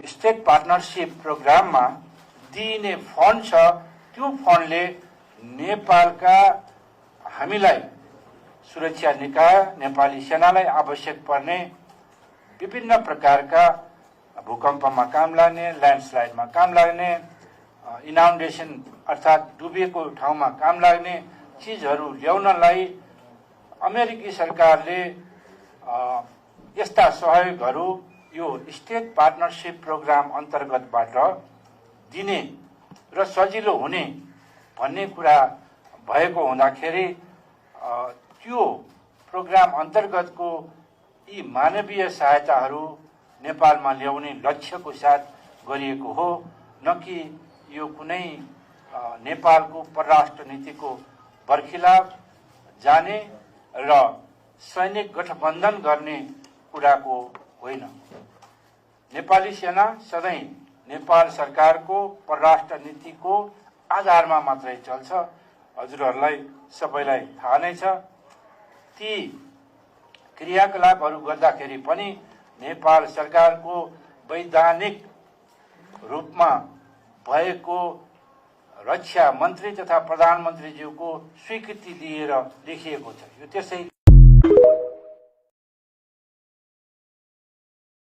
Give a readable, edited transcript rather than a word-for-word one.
State partnership प्रोग्राममा दिइने fund छ, त्यो फन्डले नेपालका हामीलाई सुरक्षा निकाय नेपाली सेनालाई आवश्यक पर्ने विभिन्न प्रकारका भूकम्पमा काम लाग्ने, ल्यान्डस्लाइडमा काम लाग्ने, इनाउन्डेसन अर्थात् डुबेको ठाउँमा काम लाग्ने चीजहरू ल्याउनलाई अमेरिकी सरकारले यस्ता सहयोगहरू यो स्टेट पार्टनरशिप प्रोग्राम अन्तर्गतबाट दिने र सजिलो हुने भन्ने कुरा भएको हुँदाखेरि त्यो प्रोग्राम अन्तर्गतको यी मानवीय सहायताहरू नेपालमा ल्याउने लक्ष्यको साथ गरिएको हो, न कि यो कुनै नेपालको परराष्ट्र नीतिको बर्खिलाफ जाने र सैनिक गठबन्धन गर्ने कुराको होइन। नेपाली सेना सधैँ नेपाल सरकारको परराष्ट्र नीतिको आधारमा मात्रै चल्छ। हजुरहरूलाई सबैलाई थाहा नै छ। ती क्रियाकलापहरू गर्दाखेरि पनि नेपाल सरकारको वैधानिक रूपमा भएको रक्षा मन्त्री तथा प्रधानमन्त्रीज्यूको स्वीकृति लिएर लेखिएको छ। यो त्यसै